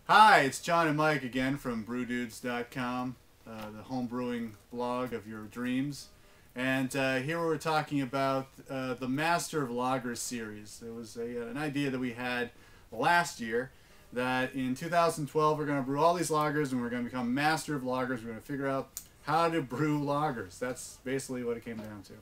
Hi, it's John and Mike again from BrewDudes.com, the home brewing blog of your dreams. And here we're talking about the Master of Lagers series. There was an idea that we had last year that in 2012 we're going to brew all these lagers and we're going to become Master of Lagers. We're going to figure out how to brew lagers. That's basically what it came down to.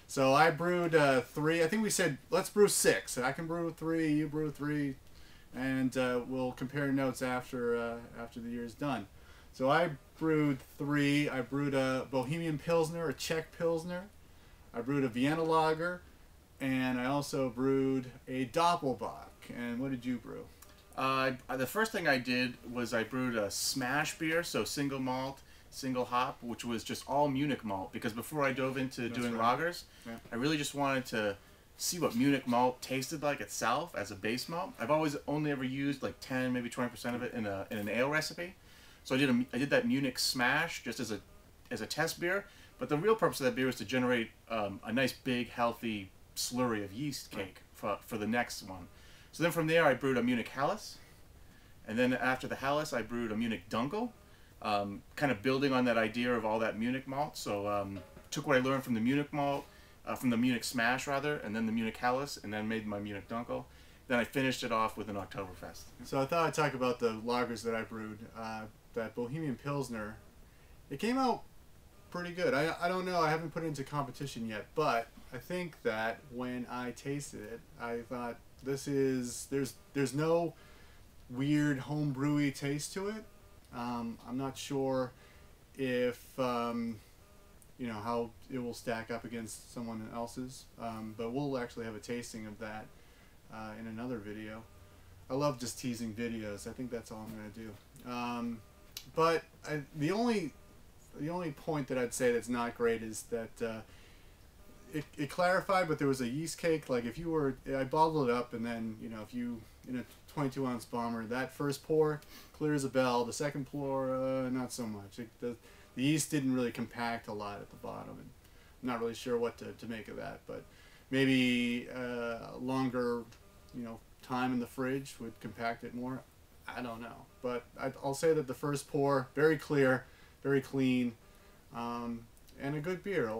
So I brewed 3. I think we said let's brew 6. I can brew 3, you brew 3. And we'll compare notes after the year's done. So I brewed 3. I brewed a Bohemian Pilsner, a Czech Pilsner. I brewed a Vienna Lager, and I also brewed a Doppelbock. And what did you brew? The first thing I did was I brewed a smash beer, so single malt, single hop, which was just all Munich malt. Because before I dove into doing lagers, I really just wanted to see what Munich malt tasted like itself as a base malt. I've always only ever used like 10, maybe 20% of it in an ale recipe. So I did that Munich Smash just as a test beer. But the real purpose of that beer was to generate a nice big healthy slurry of yeast cake for the next one. So then from there I brewed a Munich Helles, and then after the Helles I brewed a Munich Dunkel, kind of building on that idea of all that Munich malt. So took what I learned from the Munich malt. From the Munich Smash rather, and then the Munich Helles, and then made my Munich Dunkel. Then I finished it off with an Oktoberfest. So I thought I'd talk about the lagers that I brewed. That Bohemian Pilsner, it came out pretty good. I don't know, I haven't put it into competition yet, but I think that when I tasted it, I thought there's no weird home brewy taste to it. I'm not sure if how it will stack up against someone else's, but we'll actually have a tasting of that in another video. I love just teasing videos. I think that's all I'm going to do. But the only point that I'd say that's not great is that it clarified, but there was a yeast cake. Like I bottled it up, and then if you in a 22-ounce bomber, that first pour clear as a bell. The second pour, not so much. The yeast didn't really compact a lot at the bottom, and I'm not really sure what to make of that. But maybe longer, time in the fridge would compact it more. I don't know, but I'll say that the first pour, very clear, very clean, and a good beer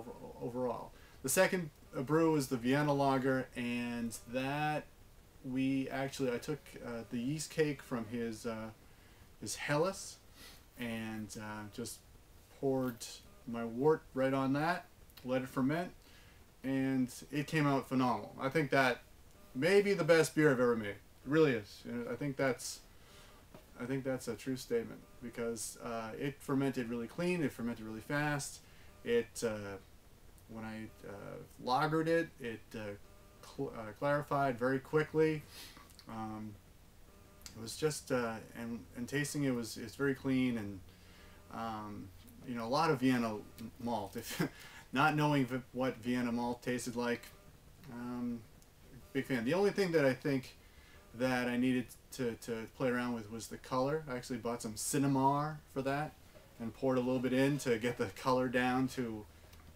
overall. The second brew was the Vienna Lager, and that I took the yeast cake from his Helles, and just poured my wort right on that, let it ferment, and it came out phenomenal. I think that may be the best beer I've ever made. It really is. I think that's a true statement, because it fermented really clean. It fermented really fast. When I lagered it, it clarified very quickly. It was just and tasting it's very clean, and a lot of Vienna malt. If not knowing what Vienna malt tasted like, big fan. The only thing that I think that I needed to play around with was the color. I actually bought some Cinnamar for that and poured a little bit in to get the color down to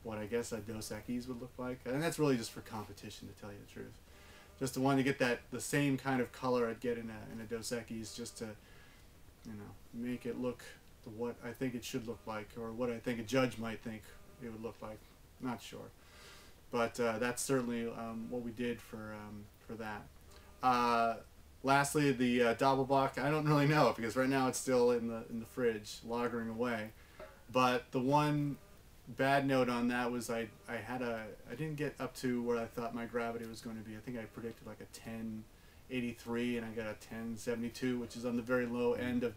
what I guess a Dos Equis would look like. And that's really just for competition, to tell you the truth. Just wanted to get the same kind of color I'd get in a Dos Equis, just to make it look what I think it should look like, or what I think a judge might think it would look like. Not sure, but that's certainly what we did for that. Lastly, the Doppelbock. I don't really know, because right now it's still in the fridge, lagering away. But the one bad note on that was I didn't get up to where I thought my gravity was going to be. I think I predicted like a 1083, and I got a 1072, which is on the very low end of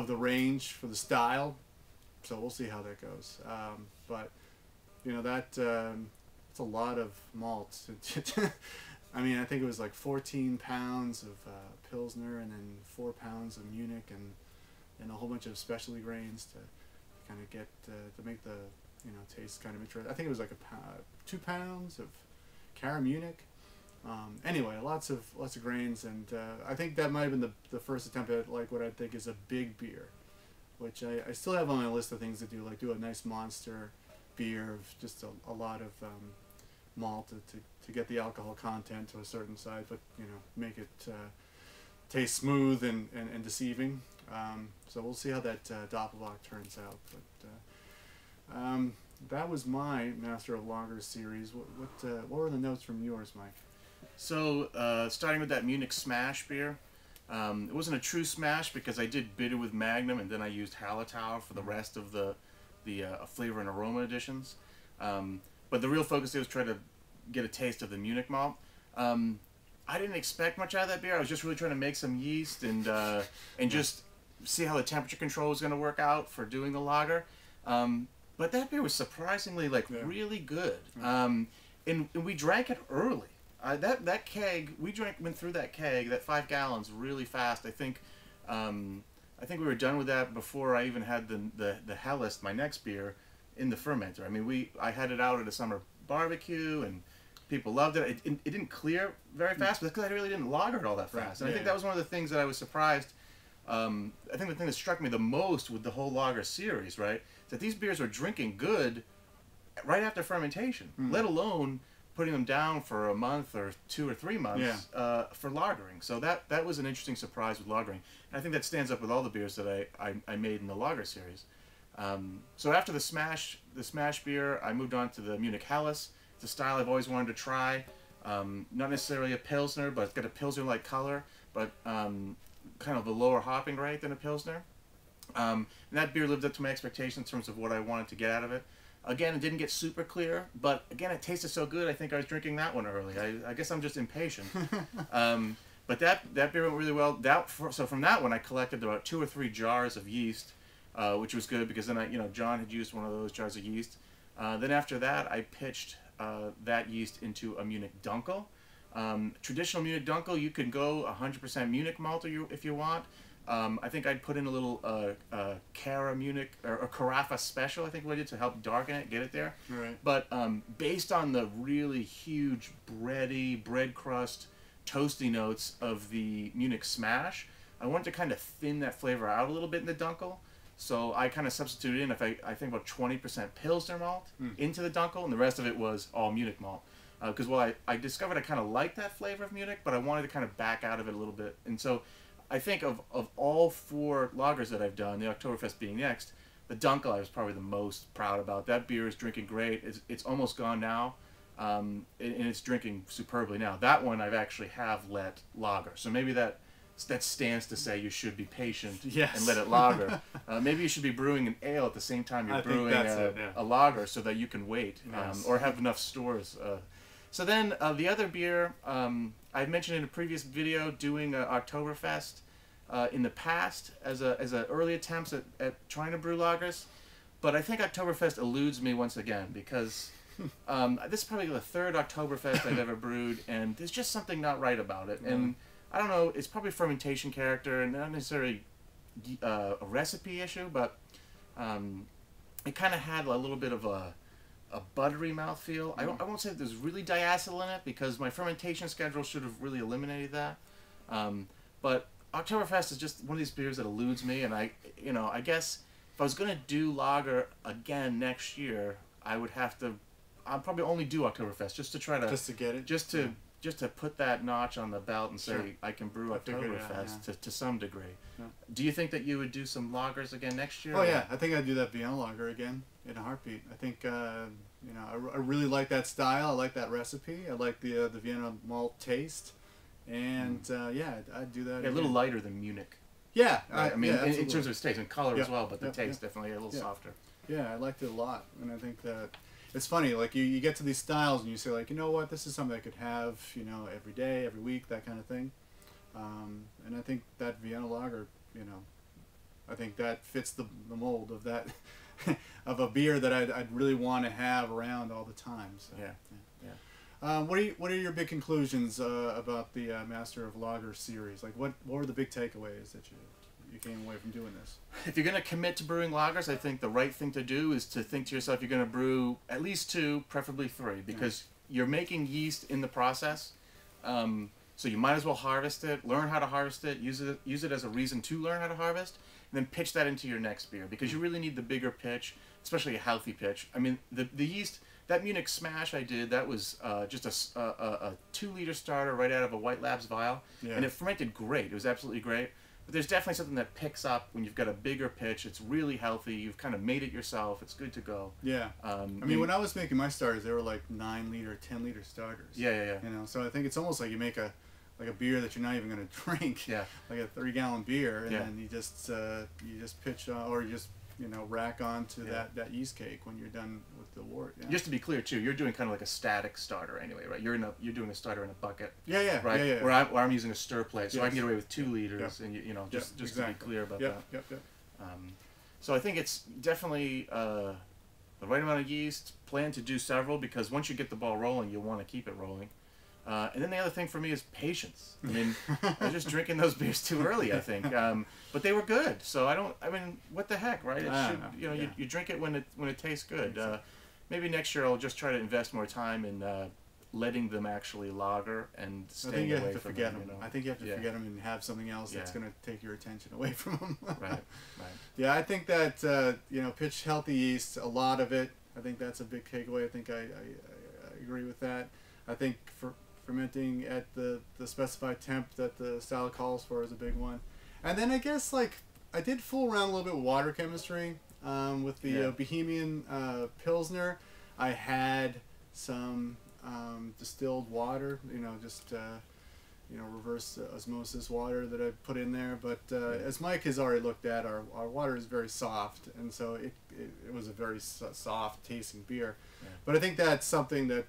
the range for the style. So we'll see how that goes. But that's a lot of malt. I mean, I think it was like 14 pounds of Pilsner, and then 4 pounds of Munich, and a whole bunch of specialty grains to kind of get to make the taste kind of interesting. I think it was like 2 pounds of Cara Munich. Anyway, lots of grains, and I think that might have been the first attempt at like what I think is a big beer, which I still have on my list of things to do, like do a nice monster beer of just a lot of malt to get the alcohol content to a certain size, but make it taste smooth and deceiving. So we'll see how that Doppelbock turns out. But that was my Master of Lagers series. What were the notes from yours, Mike? So starting with that Munich Smash beer. It wasn't a true smash because I did bitter with Magnum and then I used Hallertau for the rest of the flavor and aroma additions. But the real focus there was trying to get a taste of the Munich malt. I didn't expect much out of that beer. I was just really trying to make some yeast and just see how the temperature control was going to work out for doing the lager. But that beer was surprisingly really good. And we drank it early. That keg, went through that keg, that 5 gallons, really fast. I think we were done with that before I even had the Helles, my next beer, in the fermenter. I mean, I had it out at a summer barbecue, and people loved it. It didn't clear very fast, but because I really didn't lager it all that fast. And I think that was one of the things that I was surprised. I think the thing that struck me the most with the whole lager series, right, is that these beers were drinking good right after fermentation, let alone putting them down for a month or 2 or 3 months for lagering. So that was an interesting surprise with lagering. And I think that stands up with all the beers that I made in the lager series. So after the smash beer, I moved on to the Munich Helles. It's a style I've always wanted to try. Not necessarily a Pilsner, but it's got a Pilsner-like color, but kind of a lower hopping rate than a Pilsner. And that beer lived up to my expectations in terms of what I wanted to get out of it. Again, it didn't get super clear, but again, it tasted so good, I think I was drinking that one early. I guess I'm just impatient. But that beer went really well. So from that one, I collected about 2 or 3 jars of yeast, which was good because then John had used one of those jars of yeast. Then after that, I pitched that yeast into a Munich Dunkel. Traditional Munich Dunkel, you can go 100% Munich malt if you want. I think I'd put in a little Cara Munich or Carafa Special, I think what I did, to help darken it, get it there. Right. But based on the really huge bready, bread crust, toasty notes of the Munich Smash, I wanted to kind of thin that flavor out a little bit in the Dunkel. So I kind of substituted in, I think about 20% Pilsner malt into the Dunkel, and the rest of it was all Munich malt. Because I discovered I kind of liked that flavor of Munich, but I wanted to kind of back out of it a little bit. And so I think of all 4 lagers that I've done, the Oktoberfest being next, the Dunkel I was probably the most proud about. That beer is drinking great. It's almost gone now, and it's drinking superbly now. That one I've actually have let lager. So maybe that stands to say you should be patient and let it lager. Maybe you should be brewing an ale at the same time you're brewing a lager so that you can wait or have enough stores. So then the other beer, I mentioned in a previous video doing Oktoberfest in the past as a early attempts at trying to brew lagers, but I think Oktoberfest eludes me once again because this is probably the 3rd Oktoberfest I've ever brewed, and there's just something not right about it. And I don't know, it's probably fermentation character and not necessarily a recipe issue, but it kind of had a little bit of a buttery mouthfeel. I won't say that there's really diacetyl in it because my fermentation schedule should have really eliminated that. But Oktoberfest is just one of these beers that eludes me, and I guess if I was going to do lager again next year, I'll probably only do Oktoberfest just to try to get it, just to put that notch on the belt and say I can brew Oktoberfest to some degree. Yeah. Do you think that you would do some lagers again next year? Oh yeah, I think I'd do that Vienna lager again in a heartbeat. I think I really like that style. I like that recipe. I like the Vienna malt taste, and I'd do that. Yeah, a little lighter than Munich. Yeah, right? I mean, in terms of its taste and color as well, but the taste definitely a little softer. Yeah, I liked it a lot, and I think that it's funny. Like you get to these styles and you say like, you know what, this is something I could have, every day, every week, that kind of thing. And I think that Vienna lager, I think that fits the mold of that of a beer that I'd really want to have around all the time. So, what are your big conclusions about the Master of Lager series? Like what were the big takeaways that you came away from doing this? If you're going to commit to brewing lagers, I think the right thing to do is to think to yourself you're going to brew at least 2, preferably 3, because you're making yeast in the process. So you might as well harvest it, learn how to harvest it, use it as a reason to learn how to harvest, and then pitch that into your next beer, because you really need the bigger pitch, especially a healthy pitch. I mean, the yeast, that Munich Smash I did, that was just a 2-liter starter right out of a White Labs vial, and it fermented great. It was absolutely great. But there's definitely something that picks up when you've got a bigger pitch. It's really healthy. You've kind of made it yourself. It's good to go. Yeah. I mean, when I was making my starters, they were like 9-liter, 10-liter starters. Yeah. You know, so I think it's almost like you make a beer that you're not even going to drink. Yeah. Like a 3-gallon beer, and then you just pitch or you just rack onto that yeast cake when you're done with the wort. Yeah. Just to be clear too, you're doing kind of like a static starter anyway, right? You're doing a starter in a bucket. Yeah. Right. Yeah. Where I'm using a stir plate, so I can get away with 2 liters, and just exactly. To be clear about that. Yep. So I think it's definitely the right amount of yeast. Plan to do several, because once you get the ball rolling, you'll want to keep it rolling. And then the other thing for me is patience. I mean, I was just drinking those beers too early, I think. But they were good, so I mean, what the heck, right? You drink it when it tastes good. Maybe next year I'll just try to invest more time in letting them actually lager and staying away from them. I think you have to forget them and have something else that's going to take your attention away from them. Right. Yeah, I think that pitch healthy yeast, a lot of it. I think that's a big takeaway. I think I agree with that. I think for fermenting at the specified temp that the style calls for is a big one. And then I guess I did fool around a little bit with water chemistry with the Bohemian Pilsner. I had some distilled water, just reverse osmosis water that I put in there. But as Mike has already looked at, our water is very soft, and so it was a very soft tasting beer. Yeah. But I think that's something that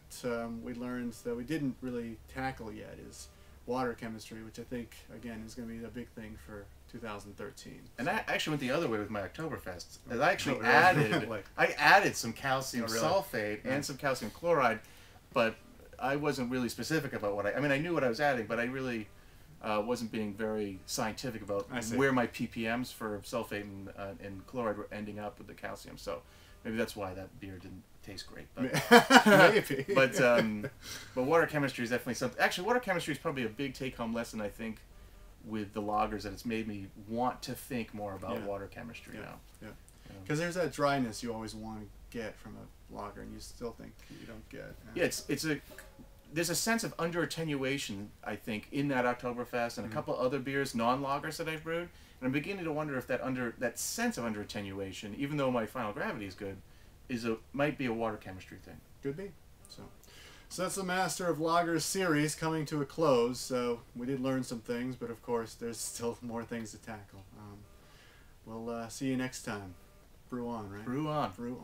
we learned that we didn't really tackle yet is water chemistry, which I think, again, is going to be a big thing for 2013. And I actually went the other way with my Oktoberfest. I actually added some calcium sulfate and some calcium chloride, but I wasn't really specific about what I mean, I knew what I was adding, but I really wasn't being very scientific about where my ppms for sulfate and chloride were ending up with the calcium. So maybe that's why that beer didn't taste great. But maybe. But water chemistry is definitely something. Actually, water chemistry is probably a big take-home lesson, I think, with the lagers, that it's made me want to think more about water chemistry now. Yeah. Because there's that dryness you always want to get from a lager, and you still think you don't get. Yeah, there's a sense of under attenuation, I think, in that Oktoberfest and a couple other beers, non-lagers that I've brewed, and I'm beginning to wonder if that sense of under attenuation, even though my final gravity is good, might be a water chemistry thing. Could be. So that's the Master of Lagers series coming to a close. So we did learn some things, but of course there's still more things to tackle. We'll see you next time. Brew on, right? Brew on. Brew on.